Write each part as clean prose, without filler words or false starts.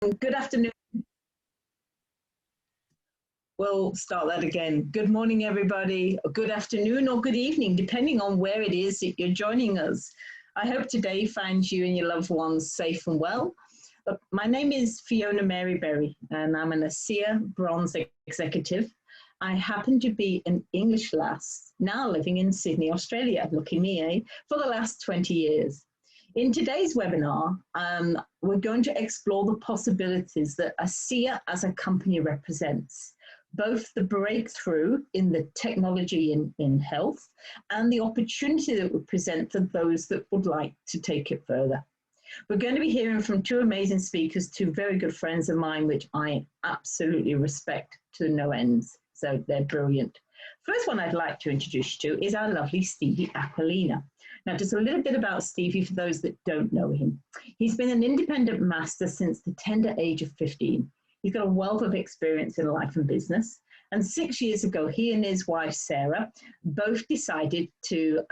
Good afternoon. We'll start that again. Good morning, everybody. Or good afternoon or good evening, depending on where it is that you're joining us. I hope today finds you and your loved ones safe and well. My name is Fiona Mary Berry, and I'm an ASEA Bronze Executive. I happen to be an English lass, now living in Sydney, Australia, lucky me, eh, for the last 20 years. In today's webinar, we're going to explore the possibilities that ASEA as a company represents, both the breakthrough in the technology in health and the opportunity that would present for those that would like to take it further. We're going to be hearing from two amazing speakers, two very good friends of mine, which I absolutely respect to no ends. So they're brilliant. First one I'd like to introduce you to is our lovely Stevie Aquilina. Now, just a little bit about Stevie for those that don't know him. He's been an independent master since the tender age of 15. He's got a wealth of experience in life and business. And 6 years ago, he and his wife, Sarah, both decided to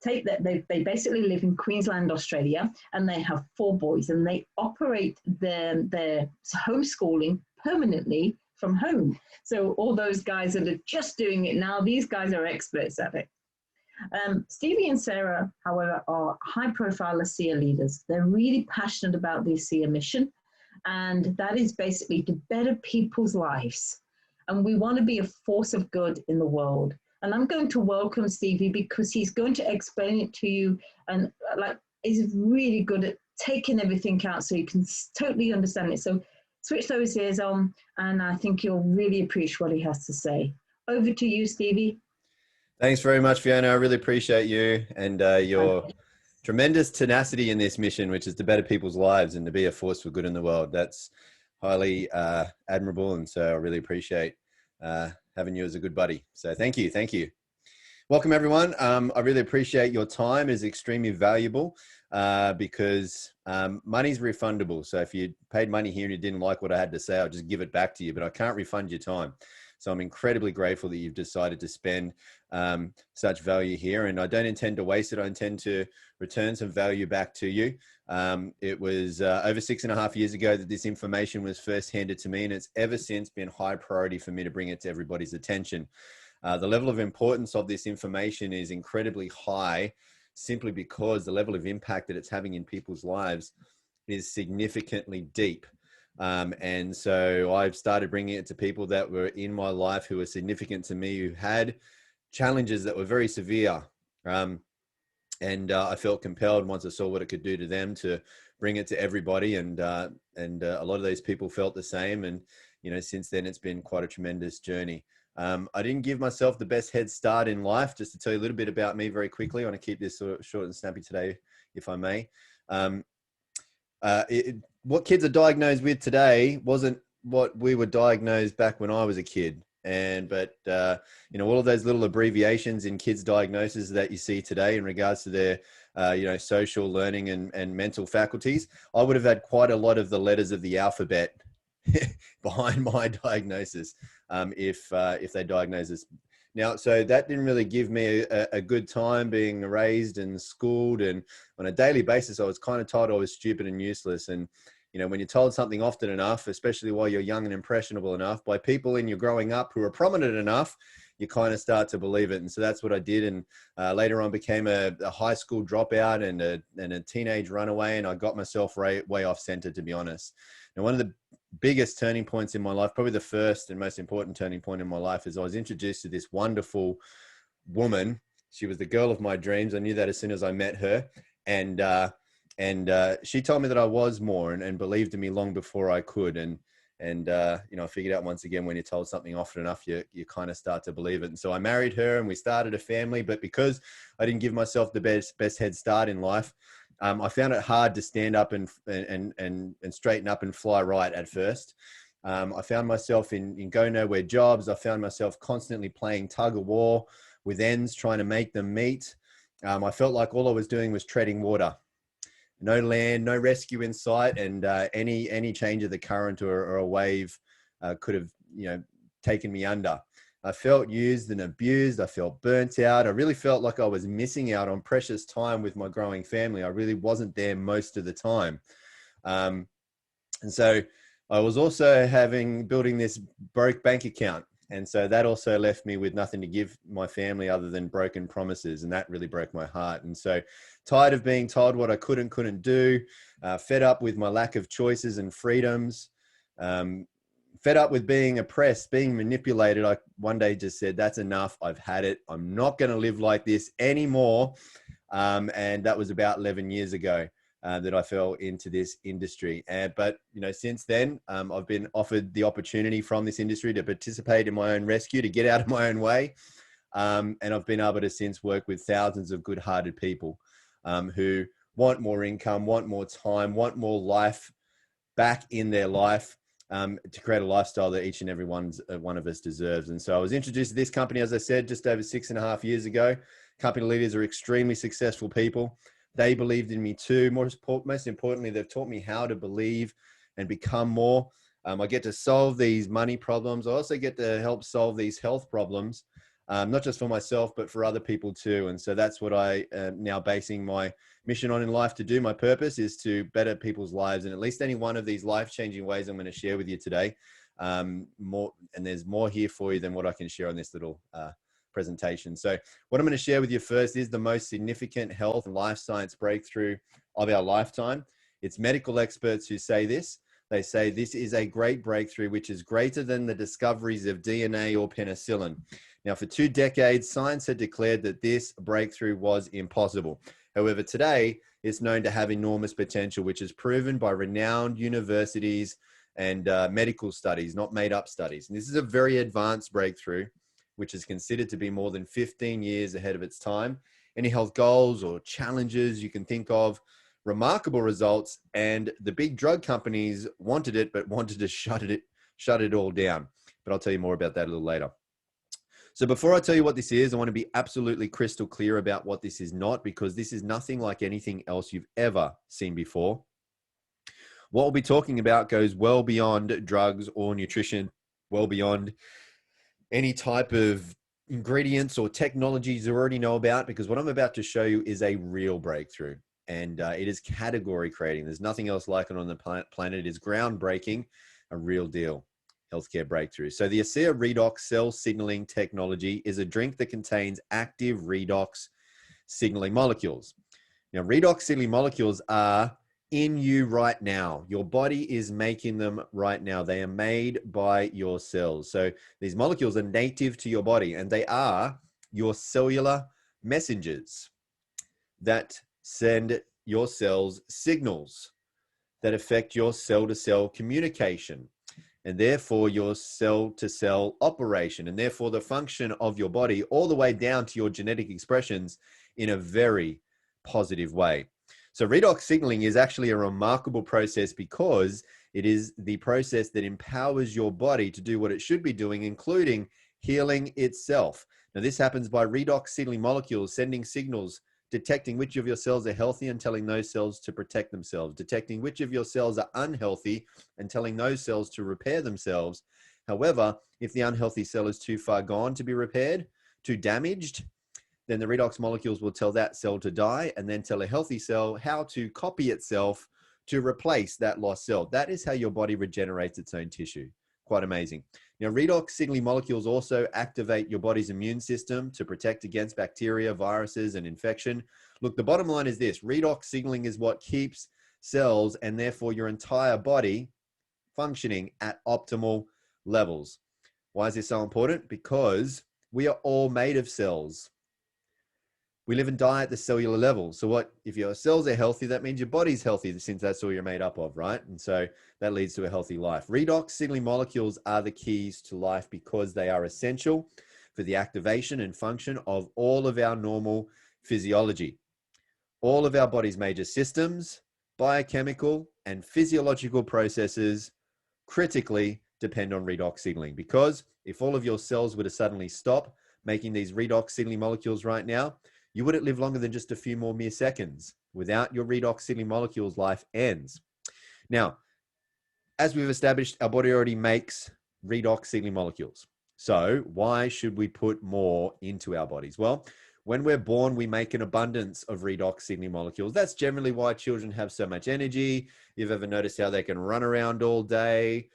take that. They basically live in Queensland, Australia, and they have 4 boys, and they operate their homeschooling permanently from home. So all those guys that are just doing it now, these guys are experts at it. Stevie and Sarah, however, are high-profile ASEA leaders. They're really passionate about the ASEA mission, and that is basically to better people's lives. And we want to be a force of good in the world. And I'm going to welcome Stevie because he's going to explain it to you, and he's really good at taking everything out so you can totally understand it. So switch those ears on, and I think you'll really appreciate what he has to say. Over to you, Stevie. Thanks very much, Fiona. I really appreciate you and your tremendous tenacity in this mission, which is to better people's lives and to be a force for good in the world. That's highly admirable, and so I really appreciate having you as a good buddy. So thank you. Thank you. Welcome, everyone. I really appreciate your time. Is extremely valuable because money's refundable. So if you paid money here and you didn't like what I had to say, I'll just give it back to you, but I can't refund your time. So I'm incredibly grateful that you've decided to spend such value here, and I don't intend to waste it. I intend to return some value back to you. It was over 6.5 years ago that this information was first handed to me, and it's ever since been high priority for me to bring it to everybody's attention. The level of importance of this information is incredibly high, simply because the level of impact that it's having in people's lives is significantly deep. And so I've started bringing it to people that were in my life who were significant to me, who had challenges that were very severe. And I felt compelled, once I saw what it could do to them, to bring it to everybody. And a lot of these people felt the same. And, you know, since then, it's been quite a tremendous journey. I didn't give myself the best head start in life. Just to tell you a little bit about me very quickly, I want to keep this sort of short and snappy today, if I may. What kids are diagnosed with today wasn't what we were diagnosed back when I was a kid. But you know, all of those little abbreviations in kids' diagnoses that you see today in regards to their, you know, social learning and mental faculties, I would have had quite a lot of the letters of the alphabet behind my diagnosis if they diagnosed us. Now, so that didn't really give me a good time being raised and schooled, and on a daily basis, I was kind of told I was stupid and useless. And, you know, when you're told something often enough, especially while you're young and impressionable enough, by people in your growing up who are prominent enough, you kind of start to believe it. And so that's what I did. And later on became a high school dropout and a teenage runaway. And I got myself way off center, to be honest. And one of the biggest turning points in my life, probably the first and most important turning point in my life, is I was introduced to this wonderful woman. She was the girl of my dreams. I knew that as soon as I met her. And she told me that I was more and believed in me long before I could. And you know, I figured out once again, when you're told something often enough, you kind of start to believe it. And so I married her and we started a family. But because I didn't give myself the best head start in life, I found it hard to stand up and straighten up and fly right at first. I found myself in go nowhere jobs. I found myself constantly playing tug of war with ends, trying to make them meet. I felt like all I was doing was treading water. No land, no rescue in sight, and any change of the current or a wave could have, you know, taken me under. I felt used and abused. I felt burnt out. I really felt like I was missing out on precious time with my growing family. I really wasn't there most of the time. And so I was also building this broke bank account. And so that also left me with nothing to give my family other than broken promises. And that really broke my heart. And so tired of being told what I couldn't do, fed up with my lack of choices and freedoms, fed up with being oppressed, being manipulated. I one day just said, that's enough. I've had it. I'm not going to live like this anymore. And that was about 11 years ago. That I fell into this industry. But, since then, I've been offered the opportunity from this industry to participate in my own rescue, to get out of my own way. And I've been able to since work with thousands of good-hearted people who want more income, want more time, want more life back in their life, to create a lifestyle that each and every one of us deserves. And so I was introduced to this company, as I said, just over 6.5 years ago. Company leaders are extremely successful people. They believed in me too. Most importantly, they've taught me how to believe and become more. I get to solve these money problems. I also get to help solve these health problems, not just for myself, but for other people too. And so that's what I am now basing my mission on in life to do. My purpose is to better people's lives, and at least any one of these life-changing ways I'm going to share with you today. More, and there's more here for you than what I can share on this little presentation. So what I'm going to share with you first is the most significant health and life science breakthrough of our lifetime. It's medical experts who say this. They say this is a great breakthrough, which is greater than the discoveries of DNA or penicillin. Now, for 2 decades, science had declared that this breakthrough was impossible. However, today it's known to have enormous potential, which is proven by renowned universities and medical studies, not made up studies. And this is a very advanced breakthrough, which is considered to be more than 15 years ahead of its time. Any health goals or challenges you can think of, remarkable results, and the big drug companies wanted it, but wanted to shut it all down. But I'll tell you more about that a little later. So before I tell you what this is, I want to be absolutely crystal clear about what this is not, because this is nothing like anything else you've ever seen before. What we'll be talking about goes well beyond drugs or nutrition, well beyond any type of ingredients or technologies you already know about, because what I'm about to show you is a real breakthrough, and it is category creating. There's nothing else like it on the planet. It is groundbreaking, a real deal healthcare breakthrough. So the ASEA Redox cell signaling technology is a drink that contains active redox signaling molecules. Now, redox signaling molecules are in you right now. Your body is making them right now. They are made by your cells. So these molecules are native to your body, and they are your cellular messengers that send your cells signals that affect your cell-to-cell communication, and therefore your cell-to-cell operation, and therefore the function of your body, all the way down to your genetic expressions in a very positive way. So redox signaling is actually a remarkable process, because it is the process that empowers your body to do what it should be doing, including healing itself. Now, this happens by redox signaling molecules sending signals, detecting which of your cells are healthy and telling those cells to protect themselves, detecting which of your cells are unhealthy and telling those cells to repair themselves. However, if the unhealthy cell is too far gone to be repaired, too damaged, then the redox molecules will tell that cell to die, and then tell a healthy cell how to copy itself to replace that lost cell. That is how your body regenerates its own tissue. Quite amazing. Now, redox signaling molecules also activate your body's immune system to protect against bacteria, viruses, and infection. Look, the bottom line is this: redox signaling is what keeps cells, and therefore your entire body, functioning at optimal levels. Why is this so important? Because we are all made of cells. We live and die at the cellular level. So what, if your cells are healthy, that means your body's healthy, since that's all you're made up of, right? And so that leads to a healthy life. Redox signaling molecules are the keys to life, because they are essential for the activation and function of all of our normal physiology. All of our body's major systems, biochemical and physiological processes critically depend on redox signaling, because if all of your cells were to suddenly stop making these redox signaling molecules right now, you wouldn't live longer than just a few more mere seconds. Without your redox signaling molecules, life ends. Now, as we've established, our body already makes redox signaling molecules. So why should we put more into our bodies? Well, When we're born, we make an abundance of redox signaling molecules. That's generally why children have so much energy. You've ever noticed how they can run around all day,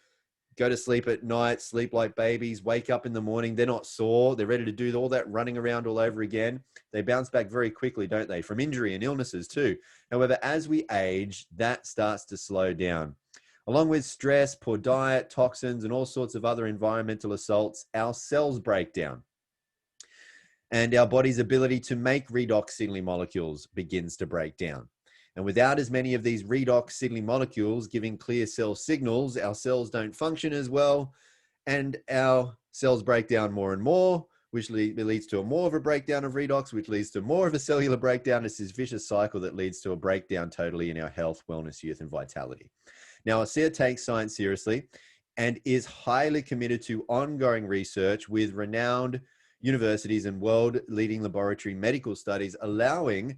go to sleep at night, sleep like babies, wake up in the morning, they're not sore, they're ready to do all that running around all over again. They bounce back very quickly, don't they? From injury and illnesses too. However, as we age, that starts to slow down. Along with stress, poor diet, toxins, and all sorts of other environmental assaults, our cells break down. And our body's ability to make redox signaling molecules begins to break down. And without as many of these redox signaling molecules giving clear cell signals, our cells don't function as well, and our cells break down more and more, which leads to more of a breakdown of redox, which leads to more of a cellular breakdown. It's this vicious cycle that leads to a breakdown totally in our health, wellness, youth, and vitality. Now, ASEA takes science seriously and is highly committed to ongoing research with renowned universities and world-leading laboratory medical studies, allowing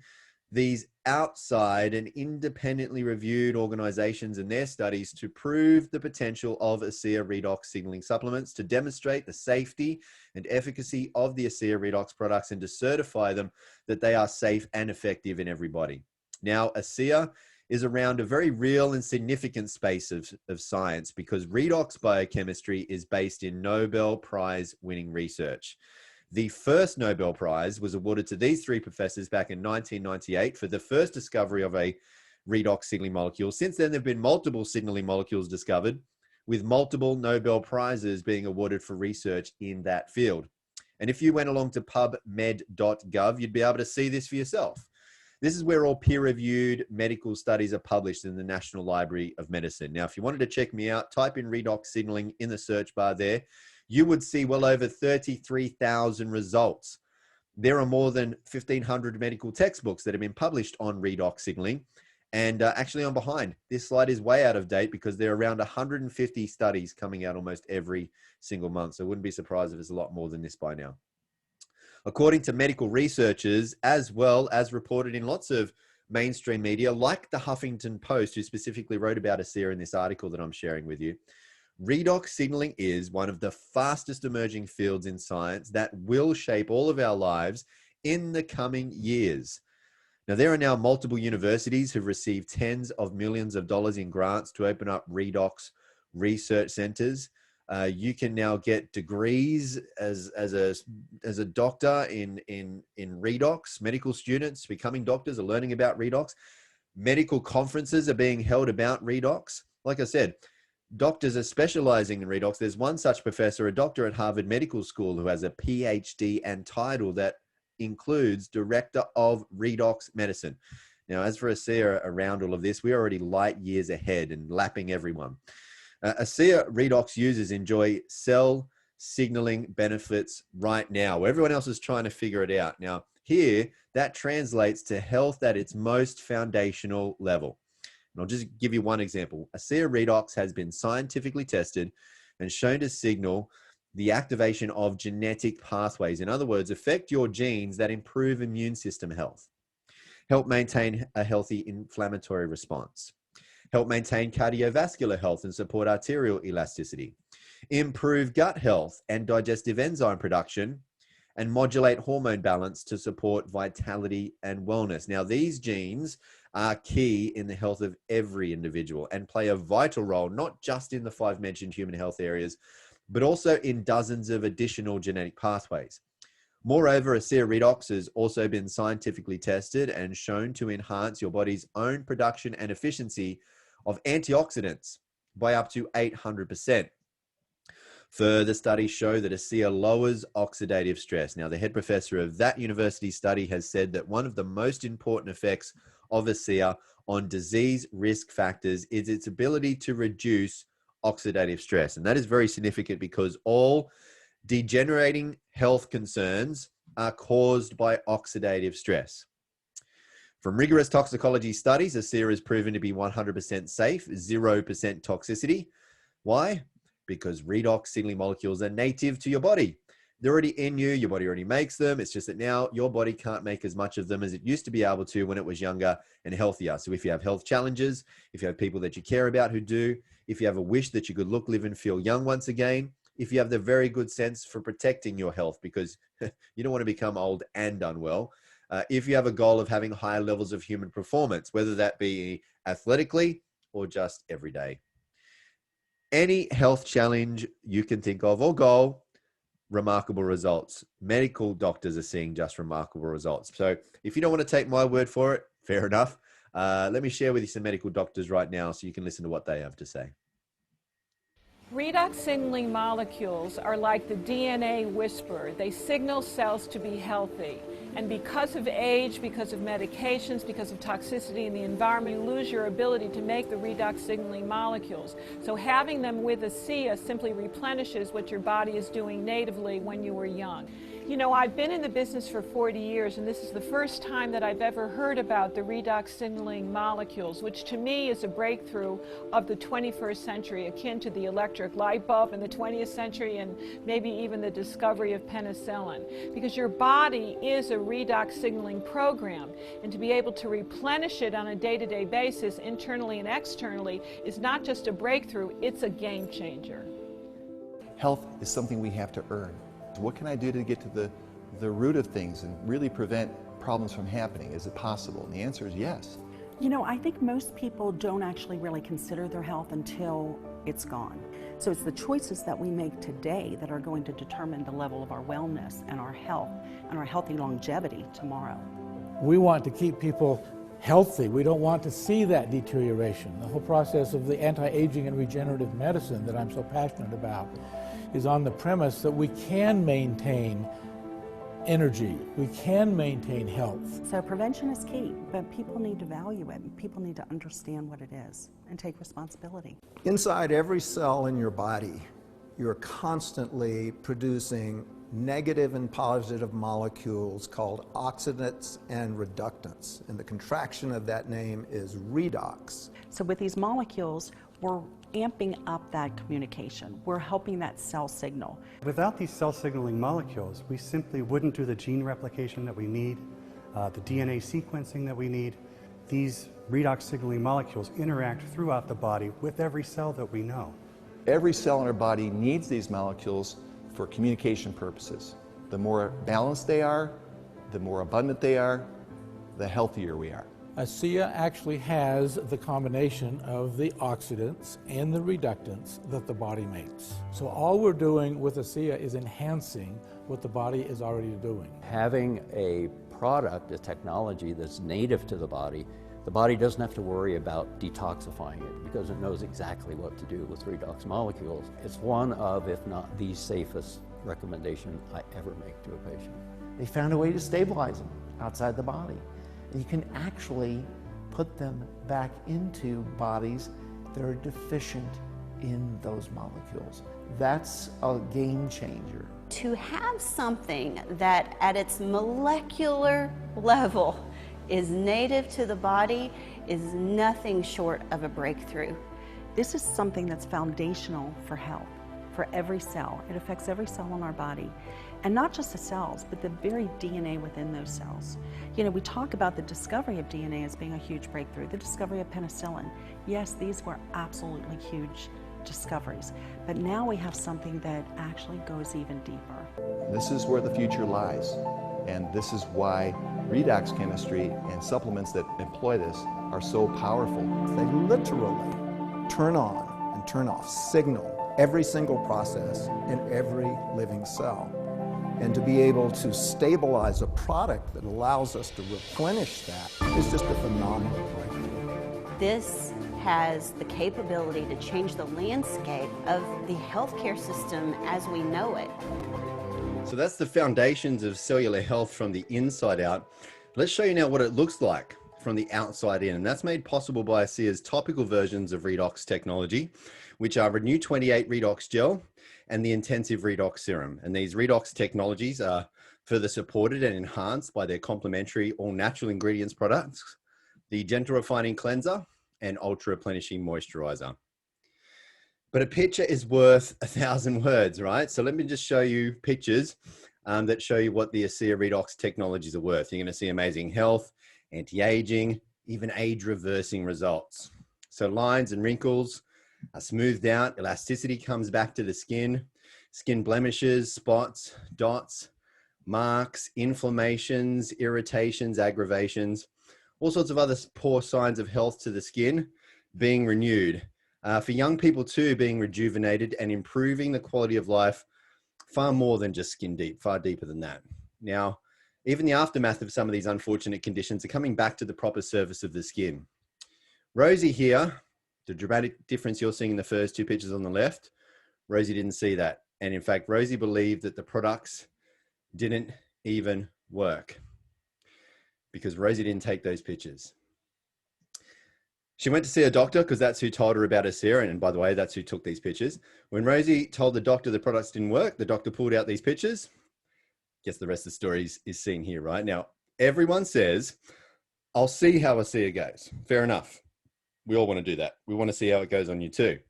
these outside and independently reviewed organizations and their studies to prove the potential of ASEA redox signaling supplements, to demonstrate the safety and efficacy of the ASEA redox products, and to certify them that they are safe and effective in everybody. Now, ASEA is around a very real and significant space of science, because redox biochemistry is based in Nobel Prize winning research. The first Nobel Prize was awarded to these three professors back in 1998 for the first discovery of a redox signaling molecule. Since then, there have been multiple signaling molecules discovered, with multiple Nobel Prizes being awarded for research in that field. And if you went along to pubmed.gov, you'd be able to see this for yourself. This is where all peer-reviewed medical studies are published in the National Library of Medicine. Now, if you wanted to check me out, type in redox signaling in the search bar there. You would see well over 33,000 results. There are more than 1,500 medical textbooks that have been published on redox signaling. And actually, I'm behind. This slide is way out of date because there are around 150 studies coming out almost every single month. So I wouldn't be surprised if there's a lot more than this by now. According to medical researchers, as well as reported in lots of mainstream media, like the Huffington Post, who specifically wrote about ASEA in this article that I'm sharing with you, redox signaling is one of the fastest emerging fields in science that will shape all of our lives in the coming years. Now, there are now multiple universities who've received tens of millions of dollars in grants to open up redox research centers. You can now get degrees as a doctor in redox. Medical students becoming doctors are learning about redox. Medical conferences are being held about redox. Like I said, doctors are specializing in redox. There's one such professor, a doctor at Harvard Medical School, who has a PhD and title that includes Director of Redox Medicine. Now, as for ASEA around all of this, we're already light years ahead and lapping everyone. ASEA redox users enjoy cell signaling benefits right now. Everyone else is trying to figure it out. Now, here, that translates to health at its most foundational level. And I'll just give you one example. ASEA redox has been scientifically tested and shown to signal the activation of genetic pathways. In other words, affect your genes that improve immune system health, help maintain a healthy inflammatory response, help maintain cardiovascular health and support arterial elasticity, improve gut health and digestive enzyme production, and modulate hormone balance to support vitality and wellness. Now, these genes are key in the health of every individual and play a vital role, not just in the 5 mentioned human health areas, but also in dozens of additional genetic pathways. Moreover, ASEA redox has also been scientifically tested and shown to enhance your body's own production and efficiency of antioxidants by up to 800%. Further studies show that ASEA lowers oxidative stress. Now, the head professor of that university study has said that one of the most important effects of ASEA on disease risk factors is its ability to reduce oxidative stress. And that is very significant because all degenerating health concerns are caused by oxidative stress. From rigorous toxicology studies, ASEA is proven to be 100% safe, 0% toxicity. Why? Because redox signaling molecules are native to your body. They're already in you. Your body already makes them. It's just that now your body can't make as much of them as it used to be able to when it was younger and healthier. So if you have health challenges, if you have people that you care about who do, if you have a wish that you could look, live, and feel young once again, if you have the very good sense for protecting your health, because you don't want to become old and unwell. If you have a goal of having higher levels of human performance, whether that be athletically or just every day. Any health challenge you can think of or goal, remarkable results. Medical doctors are seeing just remarkable results. So if you don't want to take my word for it, fair enough. Let me share with you some medical doctors right now so you can listen to what they have to say. Redox signaling molecules are like the DNA whisperer. They signal cells to be healthy. And because of age, because of medications, because of toxicity in the environment, you lose your ability to make the redox signaling molecules. So having them with ASEA simply replenishes what your body is doing natively when you were young. You know, I've been in the business for 40 years, and this is the first time that I've ever heard about the redox signaling molecules, which to me is a breakthrough of the 21st century, akin to the electric light bulb in the 20th century and maybe even the discovery of penicillin. Because your body is a redox signaling program, and to be able to replenish it on a day-to-day basis, internally and externally, is not just a breakthrough, it's a game changer. Health is something we have to earn. What can I do to get to the root of things and really prevent problems from happening? Is it possible? And the answer is yes. You know, I think most people don't actually really consider their health until it's gone. So it's the choices that we make today that are going to determine the level of our wellness and our health and our healthy longevity tomorrow. We want to keep people healthy. We don't want to see that deterioration. The whole process of the anti-aging and regenerative medicine that I'm so passionate about is on the premise that we can maintain energy, we can maintain health. So prevention is key, but people need to value it. People need to understand what it is and take responsibility. Inside every cell in your body, you're constantly producing negative and positive molecules called oxidants and reductants. And the contraction of that name is redox. So with these molecules, we're amping up that communication. We're helping that cell signal. Without these cell signaling molecules, we simply wouldn't do the gene replication that we need, the DNA sequencing that we need. These redox signaling molecules interact throughout the body with every cell that we know. Every cell in our body needs these molecules for communication purposes. The more balanced they are, the more abundant they are, the healthier we are. ASEA actually has the combination of the oxidants and the reductants that the body makes. So all we're doing with ASEA is enhancing what the body is already doing. Having a product, a technology that's native to the body doesn't have to worry about detoxifying it because it knows exactly what to do with redox molecules. It's one of, if not the safest recommendation I ever make to a patient. They found a way to stabilize them outside the body. You can actually put them back into bodies that are deficient in those molecules. That's a game changer. To have something that at its molecular level is native to the body is nothing short of a breakthrough. This is something that's foundational for health, for every cell. It affects every cell in our body. And not just the cells, but the very DNA within those cells. You know, we talk about the discovery of DNA as being a huge breakthrough, the discovery of penicillin. Yes, these were absolutely huge discoveries, but now we have something that actually goes even deeper. This is where the future lies, and this is why redox chemistry and supplements that employ this are so powerful. They literally turn on and turn off, signal every single process in every living cell. And to be able to stabilize a product that allows us to replenish that is just a phenomenal breakthrough. This has the capability to change the landscape of the healthcare system as we know it. So that's the foundations of cellular health from the inside out. Let's show you now what it looks like from the outside in. And that's made possible by ASEA's topical versions of Redox technology, which are Renew 28 Redox Gel and the Intensive Redox Serum. And these Redox technologies are further supported and enhanced by their complementary all natural ingredients products, the Gentle Refining Cleanser and Ultra Replenishing Moisturizer. But a picture is worth 1,000 words, right? So let me just show you pictures that show you what the ASEA Redox technologies are worth. You're going to see amazing health, anti-aging, even age-reversing results. So lines and wrinkles are smoothed out, elasticity comes back to the skin, skin blemishes, spots, dots, marks, inflammations, irritations, aggravations, all sorts of other poor signs of health to the skin being renewed. For young people too, being rejuvenated and improving the quality of life far more than just skin deep, far deeper than that. Now, even the aftermath of some of these unfortunate conditions are coming back to the proper surface of the skin. Rosie here, the dramatic difference you're seeing in the first two pictures on the left, Rosie didn't see that. And in fact, Rosie believed that the products didn't even work because Rosie didn't take those pictures. She went to see a doctor because that's who told her about her serum. And by the way, that's who took these pictures. When Rosie told the doctor the products didn't work, the doctor pulled out these pictures. Guess the rest of the story is seen here, right? Now, everyone says, I'll see how Asia goes. Fair enough. We all want to do that. We want to see how it goes on you too.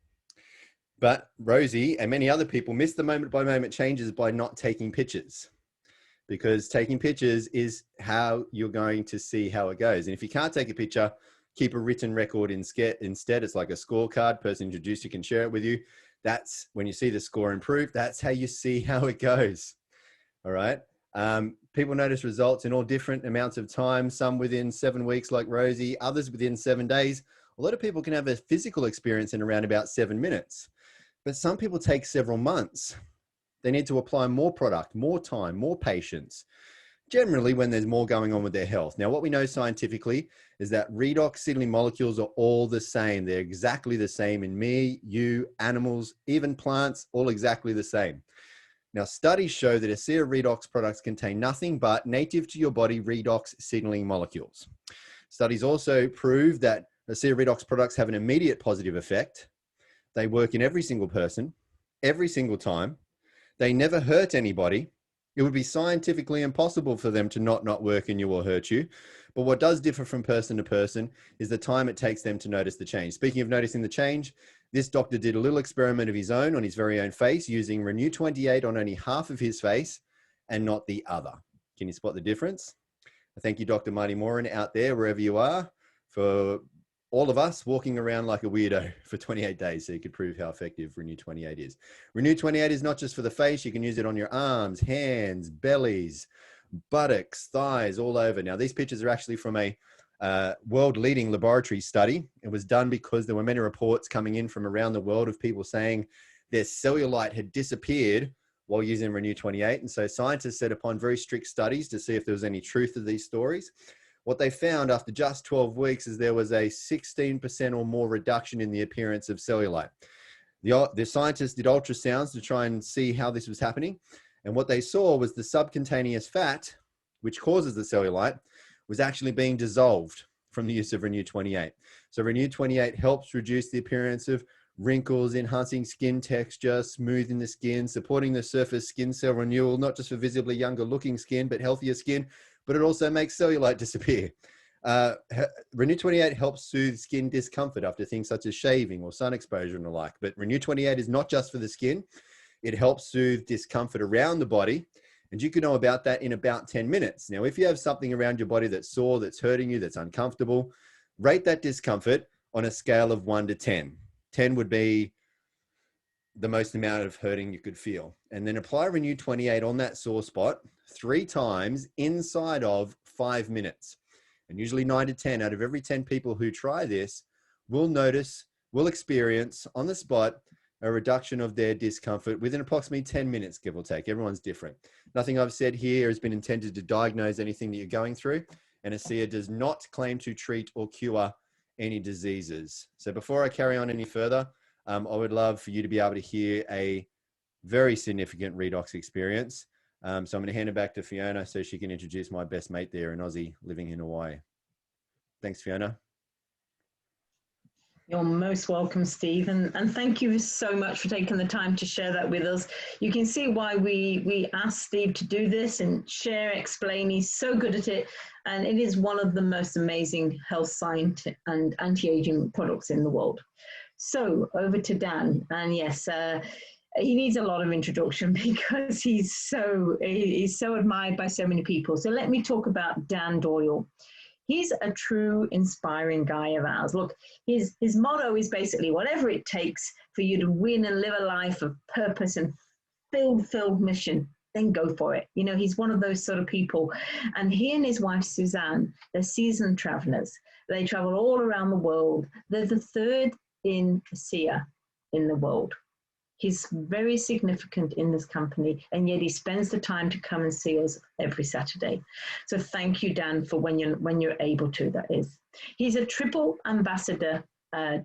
But Rosie and many other people miss the moment by moment changes by not taking pictures, because taking pictures is how you're going to see how it goes. And if you can't take a picture, keep a written record instead. It's like a scorecard. Person introduced you can share it with you. That's when you see the score improve. That's how you see how it goes. All right. People notice results in all different amounts of time, some within 7 weeks like Rosie, others within 7 days. A lot of people can have a physical experience in around about 7 minutes, but some people take several months. They need to apply more product, more time, more patience, generally when there's more going on with their health. Now, what we know scientifically is that redox signaling molecules are all the same. They're exactly the same in me, you, animals, even plants, all exactly the same. Now, studies show that Asia redox products contain nothing but native to your body redox signaling molecules. Studies also prove that Asia redox products have an immediate positive effect. They work in every single person, every single time. They never hurt anybody. It would be scientifically impossible for them to not work in you or hurt you. But what does differ from person to person is the time it takes them to notice the change. Speaking of noticing the change, this doctor did a little experiment of his own on his very own face using Renew 28 on only half of his face and not the other. Can you spot the difference? Thank you, Dr. Marty Moran out there, wherever you are, for all of us walking around like a weirdo for 28 days so you could prove how effective Renew 28 is. Renew 28 is not just for the face. You can use it on your arms, hands, bellies, buttocks, thighs, all over. Now, these pictures are actually from a world-leading laboratory study. It was done because there were many reports coming in from around the world of people saying their cellulite had disappeared while using Renew 28. And so scientists set upon very strict studies to see if there was any truth to these stories. What they found after just 12 weeks is there was a 16% or more reduction in the appearance of cellulite. The scientists did ultrasounds to try and see how this was happening. And what they saw was the subcutaneous fat, which causes the cellulite, was actually being dissolved from the use of Renew 28. So Renew 28 helps reduce the appearance of wrinkles, enhancing skin texture, smoothing the skin, supporting the surface skin cell renewal, not just for visibly younger looking skin, but healthier skin, but it also makes cellulite disappear. Renew 28 helps soothe skin discomfort after things such as shaving or sun exposure and the like. But Renew 28 is not just for the skin. It helps soothe discomfort around the body. And you can know about that in about 10 minutes. Now, if you have something around your body that's sore, that's hurting you, that's uncomfortable, rate that discomfort on a scale of 1 to 10. 10 would be the most amount of hurting you could feel. And then apply Renew 28 on that sore spot 3 times inside of 5 minutes. And usually 9 to 10 out of every 10 people who try this will experience on the spot a reduction of their discomfort within approximately 10 minutes, give or take. Everyone's different. Nothing I've said here has been intended to diagnose anything that you're going through. And Asia does not claim to treat or cure any diseases. So before I carry on any further, I would love for you to be able to hear a very significant redox experience. So I'm going to hand it back to Fiona so she can introduce my best mate there, an Aussie living in Hawaii. Thanks, Fiona. You're most welcome, Steve, and thank you so much for taking the time to share that with us. You can see why we asked Steve to do this and share, explain. He's so good at it, and it is one of the most amazing health science and anti-aging products in the world. So over to Dan, and yes, he needs a lot of introduction because he's so admired by so many people. So let me talk about Dan Doyle. He's a true inspiring guy of ours. Look, his motto is basically whatever it takes for you to win and live a life of purpose and filled mission, then go for it. You know, he's one of those sort of people. And he and his wife, Suzanne, they're seasoned travelers. They travel all around the world. They're the third in SEA in the world. He's very significant in this company, and yet he spends the time to come and see us every Saturday. So thank you, Dan, for when you're able to, that is. He's a triple ambassador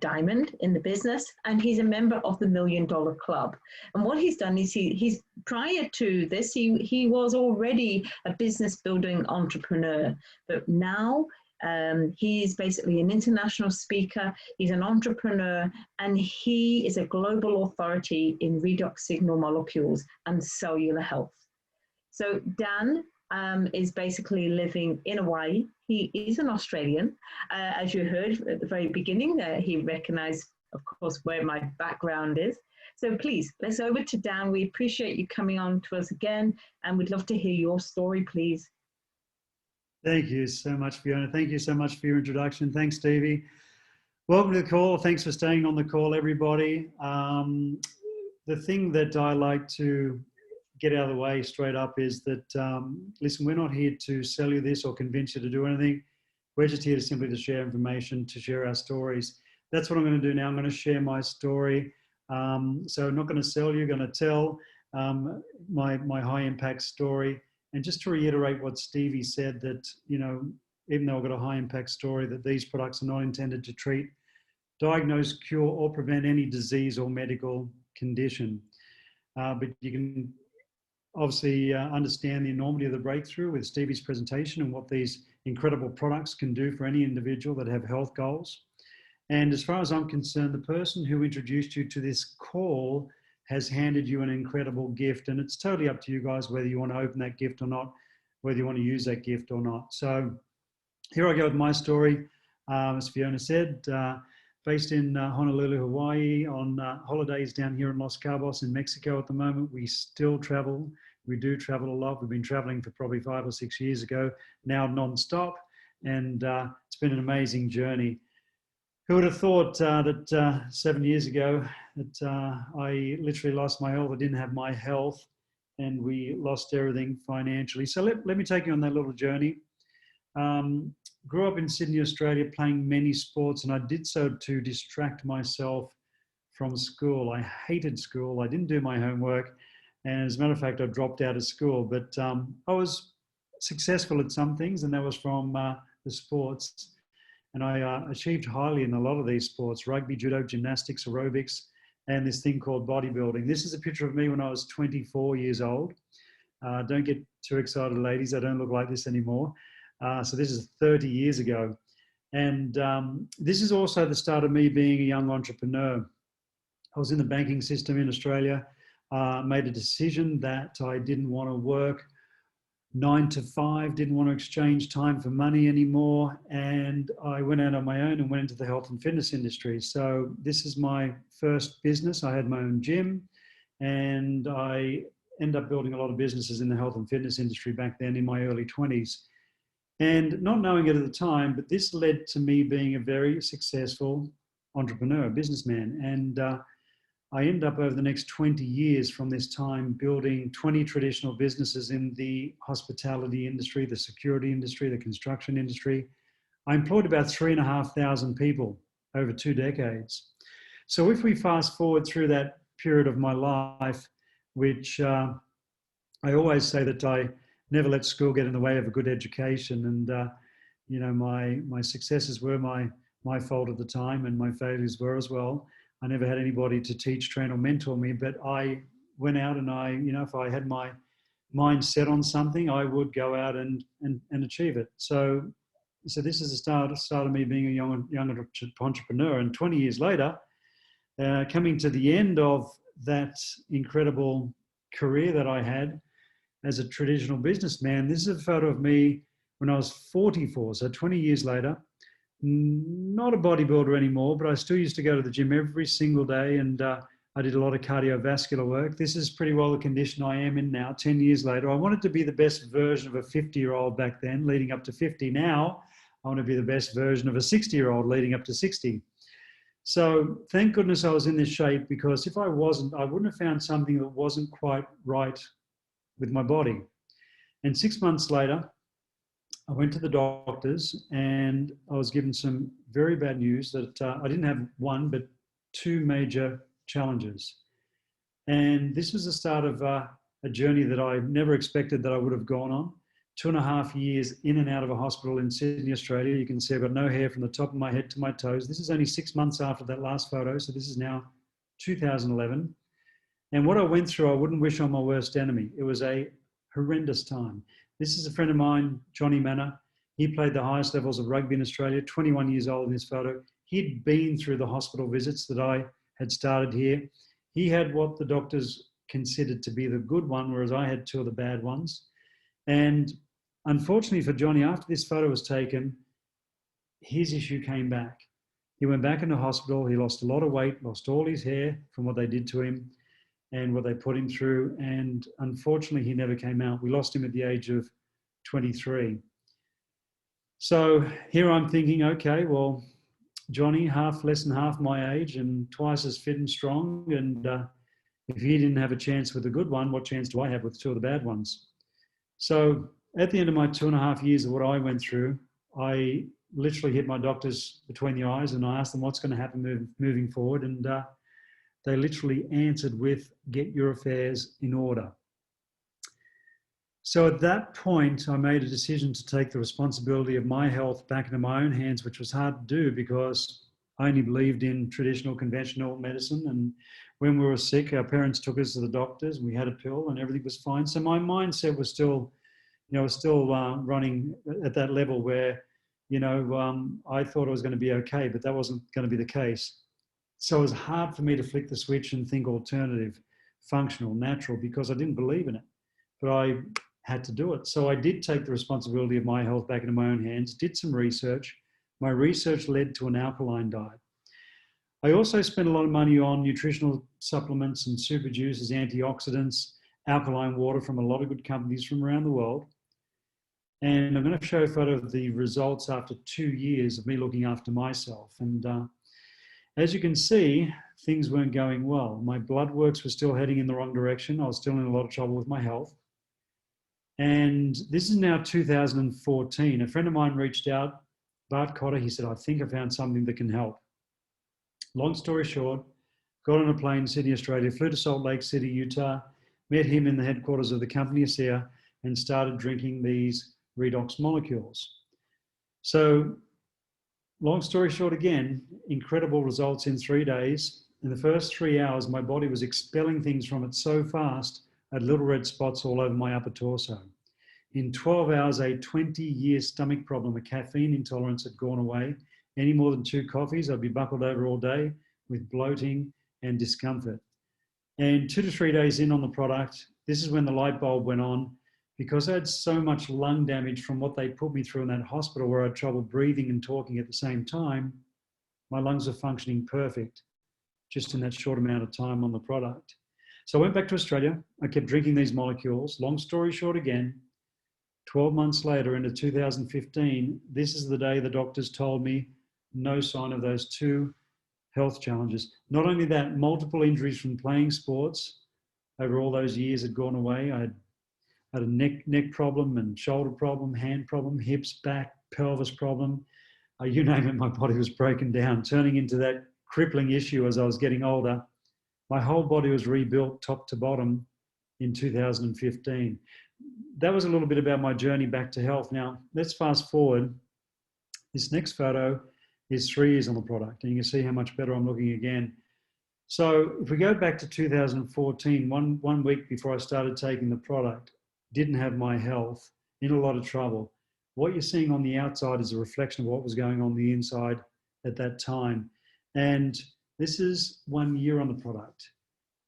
diamond in the business, and he's a member of the $1 Million Club. And what he's done is he's prior to this, he was already a business building entrepreneur, but now he is basically an international speaker, he's an entrepreneur, and he is a global authority in redox signal molecules and cellular health. So Dan is basically living in Hawaii. He is an Australian. As you heard at the very beginning, he recognized, of course, where my background is. So please, let's over to Dan. We appreciate you coming on to us again, and we'd love to hear your story, please. Thank you so much, Fiona. Thank you so much for your introduction. Thanks, Stevie. Welcome to the call. Thanks for staying on the call, everybody. The thing that I like to get out of the way straight up is that, listen, we're not here to sell you this or convince you to do anything. We're just here to simply to share information, to share our stories. That's what I'm going to do now. I'm going to share my story. So I'm not going to sell you, going to tell my high impact story. And just to reiterate what Stevie said, that, you know, even though I've got a high impact story, that these products are not intended to treat, diagnose, cure, or prevent any disease or medical condition. But you can obviously understand the enormity of the breakthrough with Stevie's presentation and what these incredible products can do for any individual that have health goals. And as far as I'm concerned, the person who introduced you to this call has handed you an incredible gift, and it's totally up to you guys whether you want to open that gift or not, whether you want to use that gift or not. So here I go with my story. As Fiona said, based in Honolulu, Hawaii, on holidays down here in Los Cabos in Mexico at the moment. We still travel. We do travel a lot. We've been traveling for probably 5 or 6 years ago, now non-stop, and it's been an amazing journey. Who would have thought that 7 years ago that I literally lost my health? I didn't have my health, and we lost everything financially. So let me take you on that little journey. Grew up in Sydney, Australia, playing many sports, and I did so to distract myself from school. I hated school. I didn't do my homework, and as a matter of fact, I dropped out of school. But I was successful at some things, and that was from the sports. And I achieved highly in a lot of these sports: rugby, judo, gymnastics, aerobics, and this thing called bodybuilding. This is a picture of me when I was 24 years old. Don't get too excited, ladies. I don't look like this anymore. So this is 30 years ago. And this is also the start of me being a young entrepreneur. I was in the banking system in Australia, made a decision that I didn't want to work 9 to 5, didn't want to exchange time for money anymore. And I went out on my own and went into the health and fitness industry. So this is my first business. I had my own gym, and I ended up building a lot of businesses in the health and fitness industry back then in my early 20s. And not knowing it at the time, but this led to me being a very successful entrepreneur, businessman. And I ended up over the next 20 years from this time building 20 traditional businesses in the hospitality industry, the security industry, the construction industry. I employed about 3,500 people over 2 decades. So if we fast forward through that period of my life, which I always say that I never let school get in the way of a good education. And, you know, my successes were my fault at the time, and my failures were as well. I never had anybody to teach, train, or mentor me, but I went out and you know, if I had my mind set on something, I would go out and achieve it. So this is the start of me being a young entrepreneur. And 20 years later, coming to the end of that incredible career that I had as a traditional businessman, this is a photo of me when I was 44, so 20 years later. Not a bodybuilder anymore, but I still used to go to the gym every single day, and I did a lot of cardiovascular work. This is pretty well the condition I am in now, 10 years later. I wanted to be the best version of a 50-year-old back then, leading up to 50. Now, I want to be the best version of a 60-year-old leading up to 60. So thank goodness I was in this shape, because if I wasn't, I wouldn't have found something that wasn't quite right with my body. And 6 months later, I went to the doctors and I was given some very bad news that I didn't have one, but two major challenges. And this was the start of a journey that I never expected that I would have gone on. 2.5 years in and out of a hospital in Sydney, Australia. You can see I've got no hair from the top of my head to my toes. This is only 6 months after that last photo. So this is now 2011. And what I went through, I wouldn't wish on my worst enemy. It was a horrendous time. This is a friend of mine, Johnny Manor. He played the highest levels of rugby in Australia, 21 years old in this photo. He'd been through the hospital visits that I had started here. He had what the doctors considered to be the good one, whereas I had two of the bad ones. And unfortunately for Johnny, after this photo was taken, his issue came back. He went back into hospital. He lost a lot of weight, lost all his hair from what they did to him and what they put him through. And unfortunately, he never came out. We lost him at the age of 23. So here I'm thinking, okay, well, Johnny, less than half my age and twice as fit and strong. And if he didn't have a chance with the good one, what chance do I have with two of the bad ones? So at the end of my 2.5 years of what I went through, I literally hit my doctors between the eyes and I asked them what's going to happen moving forward. And they literally answered with, get your affairs in order. So at that point, I made a decision to take the responsibility of my health back into my own hands, which was hard to do because I only believed in traditional, conventional medicine. And when we were sick, our parents took us to the doctors and we had a pill and everything was fine. So my mindset was still, running at that level where, I thought it was going to be okay, but that wasn't going to be the case. So it was hard for me to flick the switch and think alternative, functional, natural, because I didn't believe in it. But I had to do it. So I did take the responsibility of my health back into my own hands, did some research. My research led to an alkaline diet. I also spent a lot of money on nutritional supplements and super juices, antioxidants, alkaline water from a lot of good companies from around the world. And I'm going to show a photo of the results after 2 years of me looking after myself. And as you can see, things weren't going well. My blood works were still heading in the wrong direction. I was still in a lot of trouble with my health. And this is now 2014. A friend of mine reached out, Bart Cotter. He said, I think I found something that can help. Long story short, got on a plane in Sydney, Australia, flew to Salt Lake City, Utah, met him in the headquarters of the company ASEA and started drinking these Redox molecules. So long story short again, incredible results in 3 days. In the first 3 hours, my body was expelling things from it so fast, I had little red spots all over my upper torso. In 12 hours, a 20-year stomach problem, a caffeine intolerance had gone away. Any more than 2 coffees, I'd be buckled over all day with bloating and discomfort. And 2 to 3 days in on the product, this is when the light bulb went on. Because I had so much lung damage from what they put me through in that hospital where I had trouble breathing and talking at the same time, my lungs are functioning perfect just in that short amount of time on the product. So I went back to Australia. I kept drinking these molecules. Long story short again, 12 months later into 2015, this is the day the doctors told me no sign of those 2 health challenges. Not only that, multiple injuries from playing sports over all those years had gone away. I had a neck problem and shoulder problem, hand problem, hips, back, pelvis problem. You name it, my body was broken down, turning into that crippling issue as I was getting older. My whole body was rebuilt top to bottom in 2015. That was a little bit about my journey back to health. Now, let's fast forward. This next photo is 3 years on the product, and you can see how much better I'm looking again. So if we go back to 2014, one week before I started taking the product, didn't have my health, in a lot of trouble. What you're seeing on the outside is a reflection of what was going on the inside at that time. And this is 1 year on the product.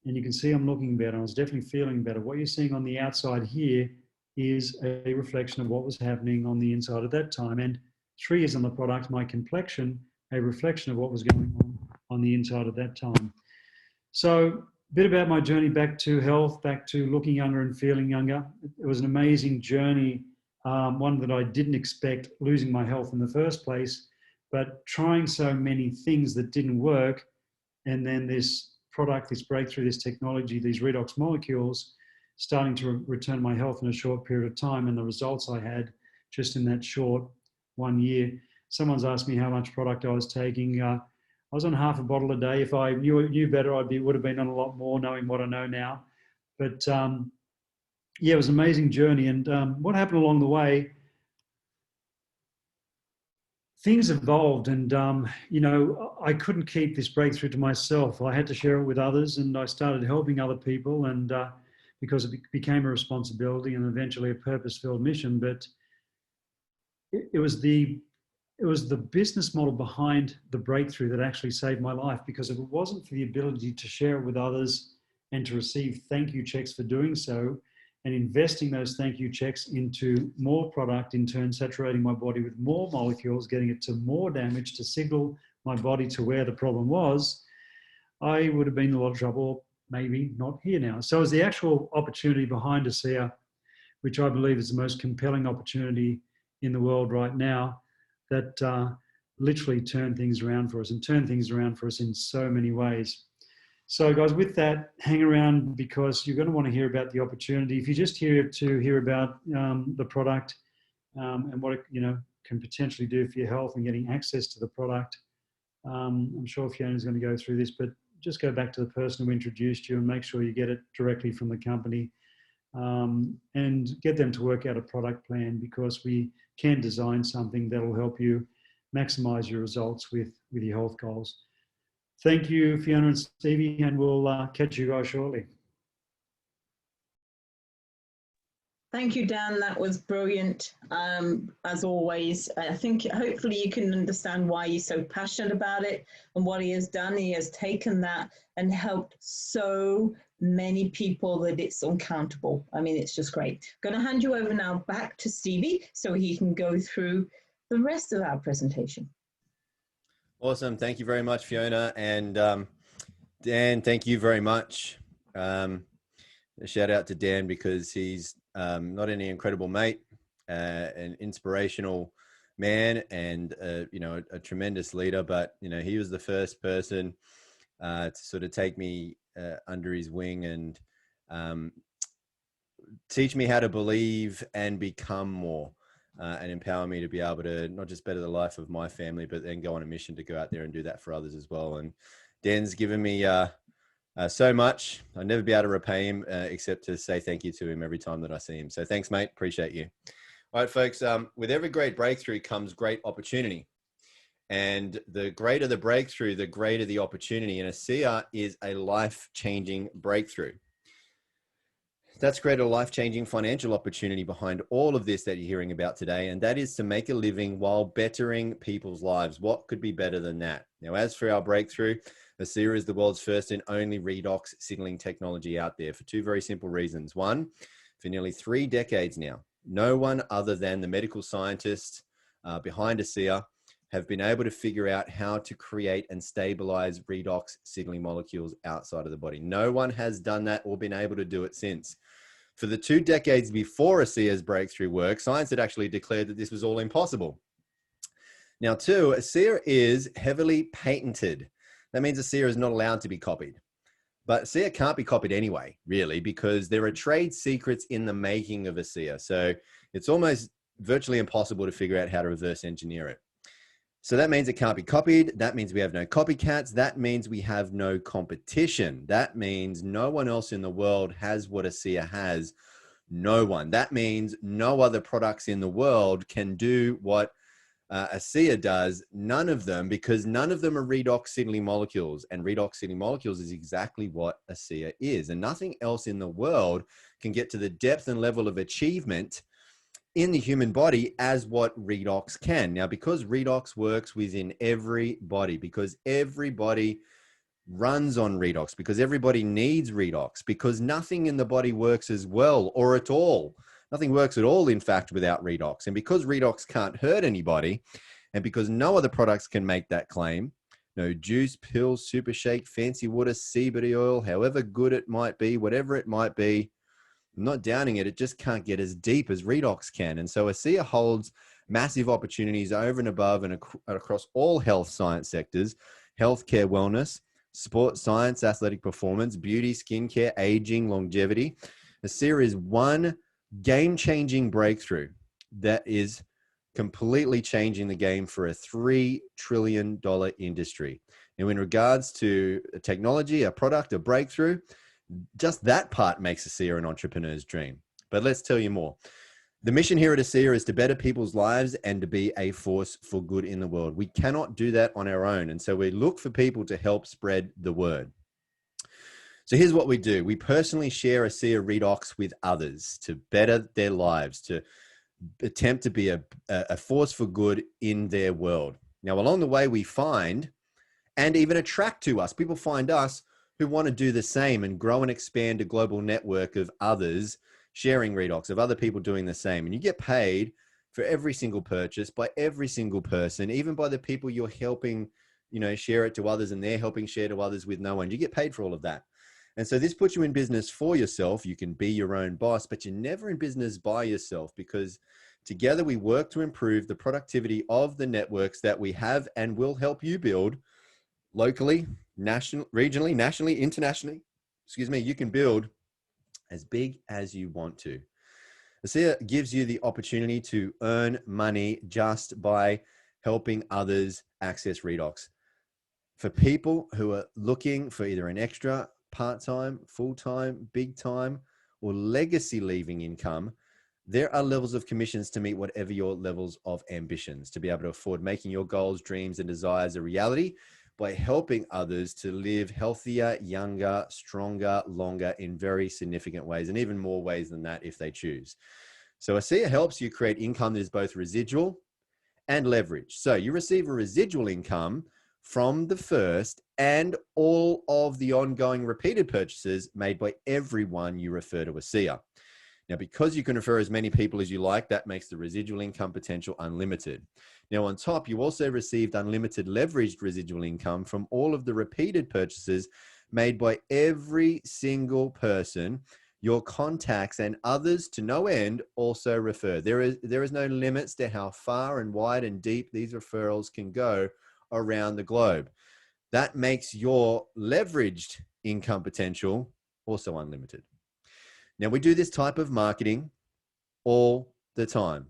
And you can see I'm looking better. I was definitely feeling better. What you're seeing on the outside here is a reflection of what was happening on the inside at that time. And 3 years on the product, my complexion, a reflection of what was going on the inside at that time. So a bit about my journey back to health, back to looking younger and feeling younger. It was an amazing journey, one that I didn't expect, losing my health in the first place. but trying so many things that didn't work, and then this product, this breakthrough, this technology, these redox molecules, starting to return my health in a short period of time, and the results I had just in that short 1 year. Someone's asked me how much product I was taking. I was on half a bottle a day. If I knew better, would have been on a lot more, knowing what I know now. But yeah, it was an amazing journey. And what happened along the way, things evolved, and you know, I couldn't keep this breakthrough to myself. I had to share it with others, and I started helping other people, and because it became a responsibility and eventually a purpose-filled mission. But it was the business model behind the breakthrough that actually saved my life, because if it wasn't for the ability to share it with others and to receive thank you checks for doing so, and investing those thank you checks into more product, in turn saturating my body with more molecules, getting it to more damage to signal my body to where the problem was, I would have been in a lot of trouble, maybe not here now. So it was the actual opportunity behind ASEA, which I believe is the most compelling opportunity in the world right now, that literally turned things around for us, and turned things around for us in so many ways. So guys, with that, hang around, because you're going to want to hear about the opportunity. If you're just here to hear about the product and what it can potentially do for your health and getting access to the product, I'm sure Fiona is going to go through this, but just go back to the person who introduced you and make sure you get it directly from the company, and get them to work out a product plan, because we can design something that will help you maximize your results with your health goals. Thank you, Fiona and Stevie, and we'll catch you guys shortly. Thank you, Dan. That was brilliant. As always, I think hopefully you can understand why you're so passionate about it and what he has done. He has taken that and helped so many people that it's uncountable. I mean, it's just great. I'm going to hand you over now back to Stevie so he can go through the rest of our presentation. Awesome. Thank you very much, Fiona. And Dan, thank you very much. A shout out to Dan, because he's not only an incredible mate, an inspirational man, and a tremendous leader, but he was the first person to sort of take me under his wing and teach me how to believe and become more. And empower me to be able to not just better the life of my family, but then go on a mission to go out there and do that for others as well. And Dan's given me so much. I'll never be able to repay him except to say thank you to him every time that I see him. So thanks, mate. Appreciate you. All right, folks, with every great breakthrough comes great opportunity. And the greater the breakthrough, the greater the opportunity. And ASEA is a life-changing breakthrough. That's created a life-changing financial opportunity behind all of this that you're hearing about today, and that is to make a living while bettering people's lives. What could be better than that? Now, as for our breakthrough, ASEA is the world's first and only redox signaling technology out there for two very simple reasons. One, for nearly 3 decades now, no one other than the medical scientists behind ASEA have been able to figure out how to create and stabilize redox signaling molecules outside of the body. No one has done that or been able to do it since. For the 2 decades before ASEA's breakthrough work, science had actually declared that this was all impossible. Now, two, ASEA is heavily patented. That means ASEA is not allowed to be copied. But ASEA can't be copied anyway, really, because there are trade secrets in the making of ASEA. So it's almost virtually impossible to figure out how to reverse engineer it. So that means it can't be copied. That means we have no copycats. That means we have no competition. That means no one else in the world has what ASEA has. No one. That means no other products in the world can do what ASEA does. None of them, because none of them are redox signaling molecules. And redox signaling molecules is exactly what ASEA is. And nothing else in the world can get to the depth and level of achievement in the human body as what redox can. Now, because redox works within every body, because everybody runs on redox, because everybody needs redox, because nothing in the body works as well or at all. Nothing works at all, in fact, without redox. And because redox can't hurt anybody, and because no other products can make that claim, no juice, pills, super shake, fancy water, CBD oil, however good it might be, whatever it might be, I'm not downing it, it just can't get as deep as redox can. And so ASEA holds massive opportunities over and above and across all health science sectors, healthcare, wellness, sports science, athletic performance, beauty, skincare, aging, longevity. ASEA is one game-changing breakthrough that is completely changing the game for a $3 trillion industry. And in regards to a technology, a product, a breakthrough, just that part makes ASEA an entrepreneur's dream. But let's tell you more. The mission here at ASEA is to better people's lives and to be a force for good in the world. We cannot do that on our own. And so we look for people to help spread the word. So here's what we do. We personally share ASEA Redox with others to better their lives, to attempt to be a force for good in their world. Now, along the way, we find and even attract to us. People find us who want to do the same and grow and expand a global network of others sharing Redox, of other people doing the same. And you get paid for every single purchase by every single person, even by the people you're helping, share it to others and they're helping share to others with no one. You get paid for all of that. And so this puts you in business for yourself. You can be your own boss, but you're never in business by yourself, because together we work to improve the productivity of the networks that we have and will help you build locally, regionally, nationally, internationally. You can build as big as you want to. ASEA gives you the opportunity to earn money just by helping others access Redox. For people who are looking for either an extra, part-time, full-time, big-time, or legacy leaving income, there are levels of commissions to meet whatever your levels of ambitions, to be able to afford making your goals, dreams, and desires a reality by helping others to live healthier, younger, stronger, longer in very significant ways, and even more ways than that if they choose. So ASEA helps you create income that is both residual and leverage. So you receive a residual income from the first and all of the ongoing repeated purchases made by everyone you refer to ASEA. Now, because you can refer as many people as you like, that makes the residual income potential unlimited. Now, on top, you also received unlimited leveraged residual income from all of the repeated purchases made by every single person your contacts and others to no end also refer. There is no limits to how far and wide and deep these referrals can go around the globe. That makes your leveraged income potential also unlimited. Now, we do this type of marketing all the time.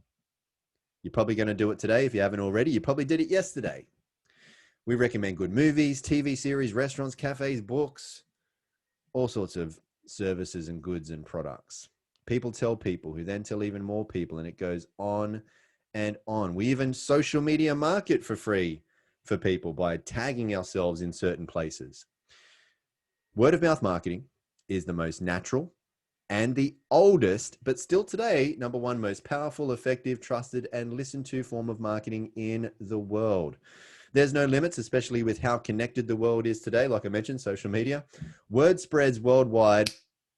You're probably going to do it today if you haven't already. You probably did it yesterday. We recommend good movies, TV series, restaurants, cafes, books, all sorts of services and goods and products. People tell people who then tell even more people, and it goes on and on. We even social media market for free for people by tagging ourselves in certain places. Word of mouth marketing is the most natural and the oldest, but still today, number one most powerful, effective, trusted, and listened to form of marketing in the world. There's no limits, especially with how connected the world is today. Like I mentioned, social media. Word spreads worldwide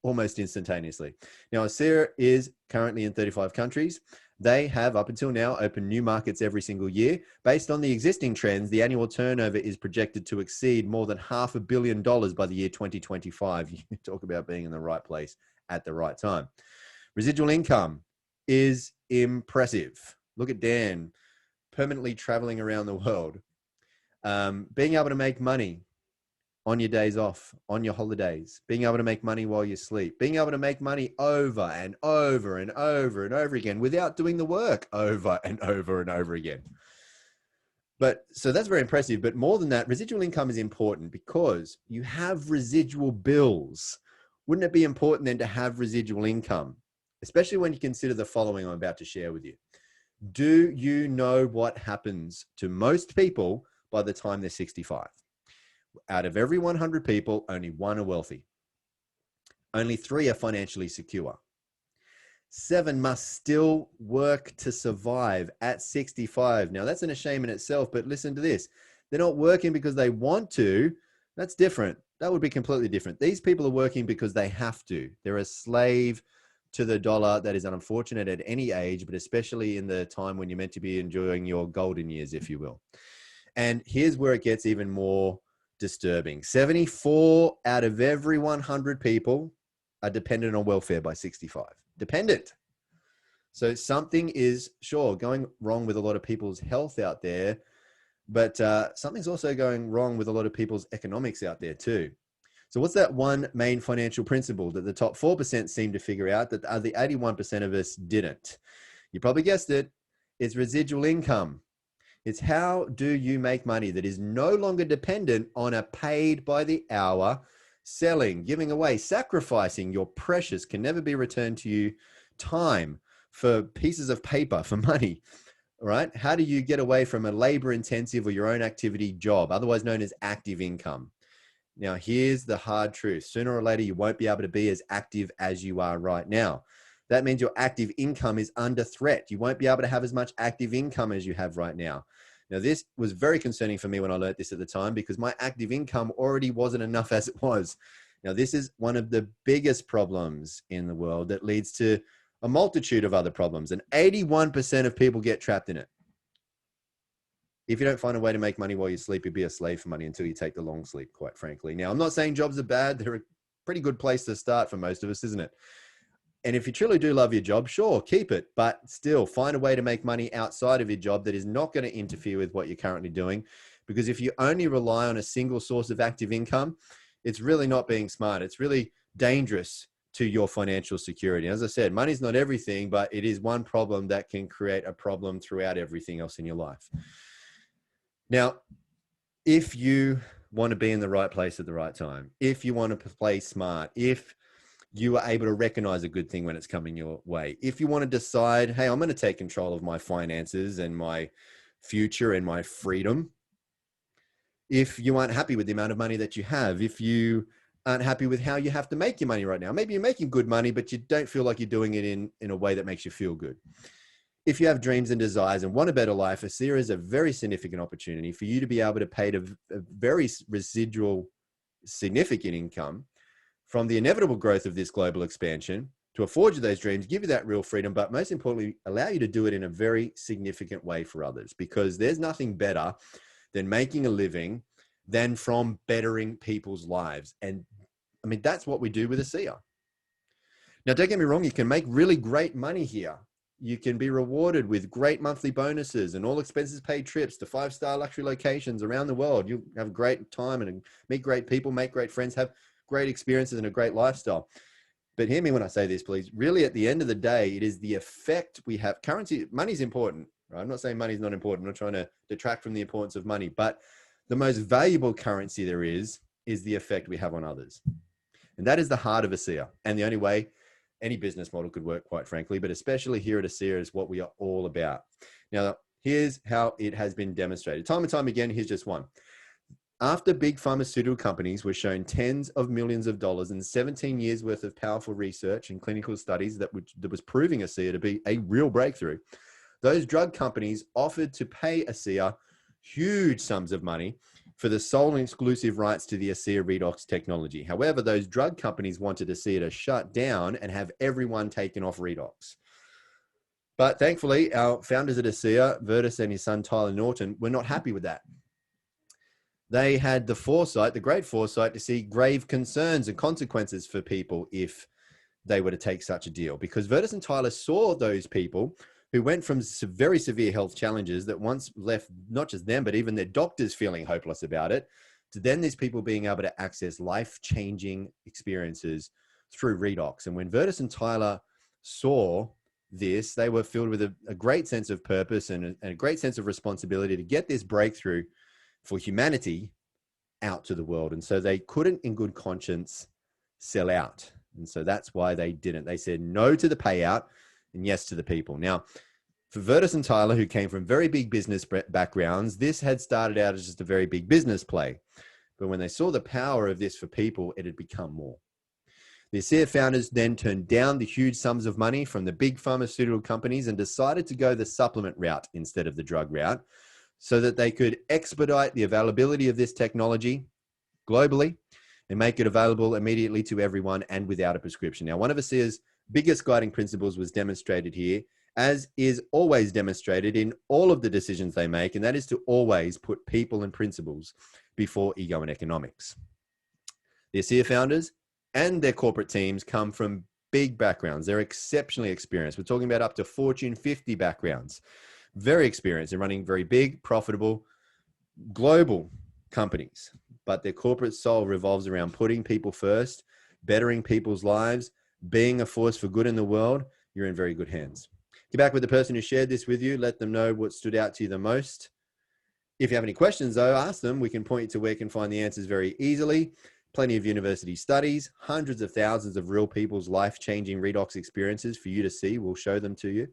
almost instantaneously. Now, ASEA is currently in 35 countries. They have, up until now, opened new markets every single year. Based on the existing trends, the annual turnover is projected to exceed more than $500 million by the year 2025. You talk about being in the right place at the right time. Residual income is impressive. Look at Dan, permanently traveling around the world. Being able to make money on your days off, on your holidays, being able to make money while you sleep, being able to make money over and over and over and over again without doing the work over and over and over again. But so that's very impressive. But more than that, residual income is important because you have residual bills. Wouldn't it be important then to have residual income, especially when you consider the following I'm about to share with you? Do you know what happens to most people by the time they're 65? Out of every 100 people, only 1 are wealthy. Only 3 are financially secure. 7 must still work to survive at 65. Now, that's an shame in itself, but listen to this. They're not working because they want to. That's different. That would be completely different. These people are working because they have to. They're a slave to the dollar. That is unfortunate at any age, but especially in the time when you're meant to be enjoying your golden years, if you will. And here's where it gets even more disturbing. 74 out of every 100 people are dependent on welfare by 65. Dependent. So something is sure going wrong with a lot of people's health out there, but something's also going wrong with a lot of people's economics out there too. So what's that one main financial principle that the top 4% seem to figure out that the other 81% of us didn't? You probably guessed it. It's residual income. It's how do you make money that is no longer dependent on a paid by the hour selling, giving away, sacrificing your precious, can never be returned to you time for pieces of paper, for money, right? How do you get away from a labor intensive or your own activity job, otherwise known as active income? Now, here's the hard truth. Sooner or later, you won't be able to be as active as you are right now. That means your active income is under threat. You won't be able to have as much active income as you have right now. Now, this was very concerning for me when I learned this at the time because my active income already wasn't enough as it was. Now, this is one of the biggest problems in the world that leads to a multitude of other problems. And 81% of people get trapped in it. If you don't find a way to make money while you sleep, you'll be a slave for money until you take the long sleep, quite frankly. Now, I'm not saying jobs are bad. They're a pretty good place to start for most of us, isn't it? And if you truly do love your job, sure, keep it. But still, find a way to make money outside of your job that is not going to interfere with what you're currently doing. Because if you only rely on a single source of active income, it's really not being smart. It's really dangerous to your financial security. As I said, money's not everything, but it is one problem that can create a problem throughout everything else in your life. Now, if you want to be in the right place at the right time, if you want to play smart, if you are able to recognize a good thing when it's coming your way, if you want to decide, hey, I'm going to take control of my finances and my future and my freedom, if you aren't happy with the amount of money that you have, if you aren't happy with how you have to make your money right now, maybe you're making good money, but you don't feel like you're doing it in a way that makes you feel good. If you have dreams and desires and want a better life, ASEA is a very significant opportunity for you to be able to pay a very residual, significant income from the inevitable growth of this global expansion to afford you those dreams, give you that real freedom, but most importantly, allow you to do it in a very significant way for others, because there's nothing better than making a living than from bettering people's lives. And I mean, that's what we do with ASEA. Now, don't get me wrong, you can make really great money here. You can be rewarded with great monthly bonuses and all expenses paid trips to 5-star luxury locations around the world. You'll have a great time and meet great people, make great friends, have great experiences and a great lifestyle. But hear me when I say this, please. Really, at the end of the day, it is the effect we have. Currency, money's important, right? I'm not saying money's not important. I'm not trying to detract from the importance of money, but the most valuable currency there is the effect we have on others. And that is the heart of ASEA. And the only way any business model could work, quite frankly, but especially here at ASEA is what we are all about. Now, here's how it has been demonstrated. Time and time again, here's just one. After big pharmaceutical companies were shown tens of millions of dollars and 17 years worth of powerful research and clinical studies that was proving ASEA to be a real breakthrough, those drug companies offered to pay ASEA huge sums of money for the sole and exclusive rights to the ASEA Redox technology. However, those drug companies wanted ASEA to shut down and have everyone taken off Redox. But thankfully, our founders at ASEA, Vertus and his son Tyler Norton, were not happy with that. They had the foresight, the great foresight, to see grave concerns and consequences for people if they were to take such a deal. Because Vertus and Tyler saw those people who went from very severe health challenges that once left not just them, but even their doctors feeling hopeless about it, to then these people being able to access life-changing experiences through Redox. And when Vertus and Tyler saw this, they were filled with a great sense of purpose and a great sense of responsibility to get this breakthrough for humanity out to the world. And so they couldn't in good conscience sell out. And so that's why they didn't. They said no to the payout and yes to the people. Now, for Vertus and Tyler, who came from very big business backgrounds, this had started out as just a very big business play. But when they saw the power of this for people, it had become more. The ASEA founders then turned down the huge sums of money from the big pharmaceutical companies and decided to go the supplement route instead of the drug route, so that they could expedite the availability of this technology globally and make it available immediately to everyone and without a prescription. Now, one of ASEA's biggest guiding principles was demonstrated here, as is always demonstrated in all of the decisions they make, and that is to always put people and principles before ego and economics. The ASEA founders and their corporate teams come from big backgrounds. They're exceptionally experienced. We're talking about up to Fortune 50 backgrounds. Very experienced in running very big, profitable, global companies. But their corporate soul revolves around putting people first, bettering people's lives, being a force for good in the world. You're in very good hands. Get back with the person who shared this with you. Let them know what stood out to you the most. If you have any questions, though, ask them. We can point you to where you can find the answers very easily. Plenty of university studies, hundreds of thousands of real people's life-changing redox experiences for you to see. We'll show them to you.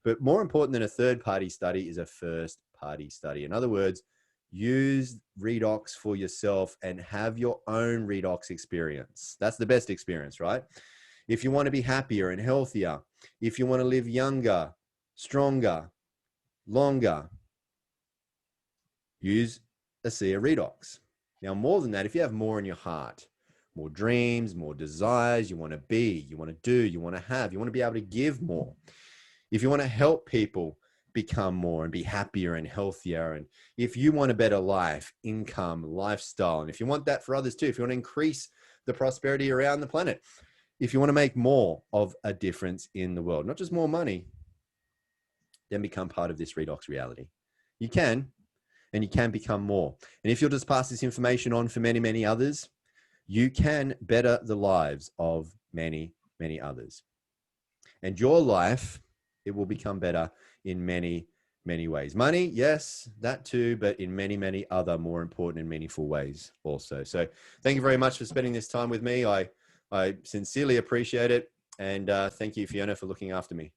But more important than a third-party study is a first-party study. In other words, use redox for yourself and have your own redox experience. That's the best experience, right? If you want to be happier and healthier, if you want to live younger, stronger, longer, use ASEA Redox. Now, more than that, if you have more in your heart, more dreams, more desires, you want to be, you want to do, you want to have, you want to be able to give more. If you want to help people become more and be happier and healthier, and if you want a better life, income, lifestyle, and if you want that for others too, if you want to increase the prosperity around the planet, if you want to make more of a difference in the world, not just more money, then become part of this redox reality. You can. And you can become more. And if you'll just pass this information on for many, many others, you can better the lives of many, many others. And your life, it will become better in many, many ways. Money, yes, that too, but in many, many other more important and meaningful ways also. So thank you very much for spending this time with me. I sincerely appreciate it. And thank you, Fiona, for looking after me.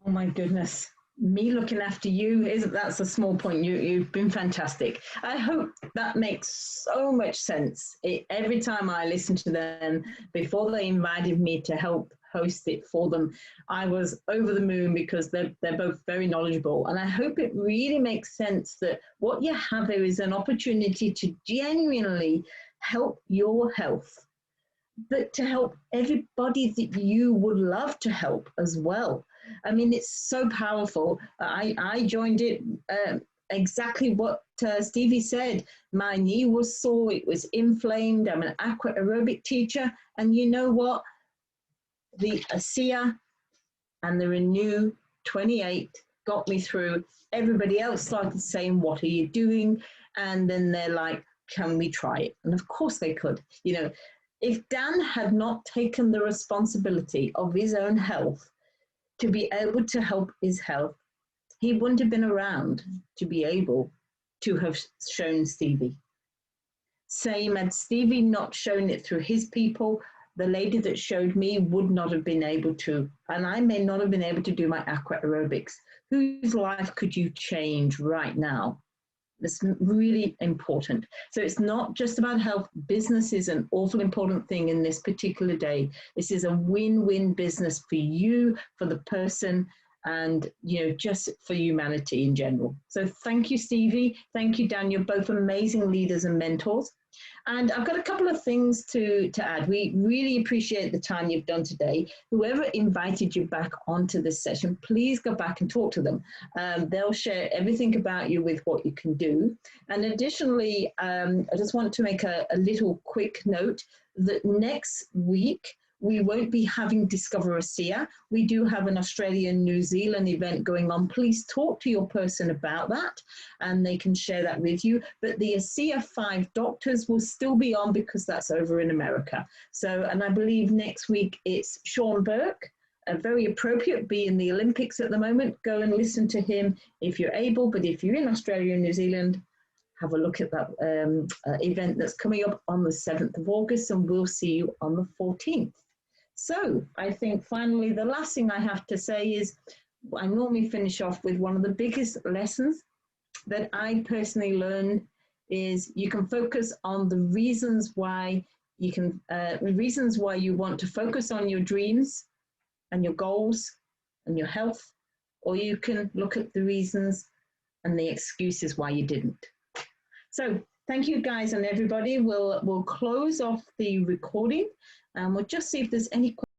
Oh my goodness. Me looking after you, that's a small point. You've been fantastic. I hope that makes so much sense. Every time I listen to them, before they invited me to help host it for them, I was over the moon because they're both very knowledgeable. And I hope it really makes sense that what you have there is an opportunity to genuinely help your health, but to help everybody that you would love to help as well. I mean, it's so powerful. I joined it exactly what Stevie said. My knee was sore, it was inflamed. I'm an aqua aerobic teacher. And you know what? The ASEA and the Renew 28 got me through. Everybody else started saying, what are you doing? And then they're like, can we try it? And of course they could. You know, if Dan had not taken the responsibility of his own health to be able to help his health, he wouldn't have been around to be able to have shown Stevie. Same, had Stevie not shown it through his people, the lady that showed me would not have been able to, and I may not have been able to do my aqua aerobics. Whose life could you change right now? It's really important. So it's not just about health. Business is an awful important thing in this particular day. This is a win-win business for you, for the person, and just for humanity in general. So thank you, Stevie. Thank you, Dan. You're both amazing leaders and mentors. And I've got a couple of things to add. We really appreciate the time you've done today. Whoever invited you back onto this session, please go back and talk to them. They'll share everything about you with what you can do. And additionally, I just want to make a little quick note that next week, we won't be having Discover ASEA. We do have an Australia-New Zealand event going on. Please talk to your person about that and they can share that with you. But the ASEA 5 doctors will still be on because that's over in America. So, and I believe next week it's Sean Burke, very appropriate, be in the Olympics at the moment. Go and listen to him if you're able. But if you're in Australia and New Zealand, have a look at that event that's coming up on the 7th of August, and we'll see you on the 14th. So I think finally the last thing I have to say is I normally finish off with one of the biggest lessons that I personally learned is you can focus on the reasons why you want to focus on your dreams and your goals and your health, or you can look at the reasons and the excuses why you didn't. So thank you guys and everybody. We'll close off the recording and we'll just see if there's any questions.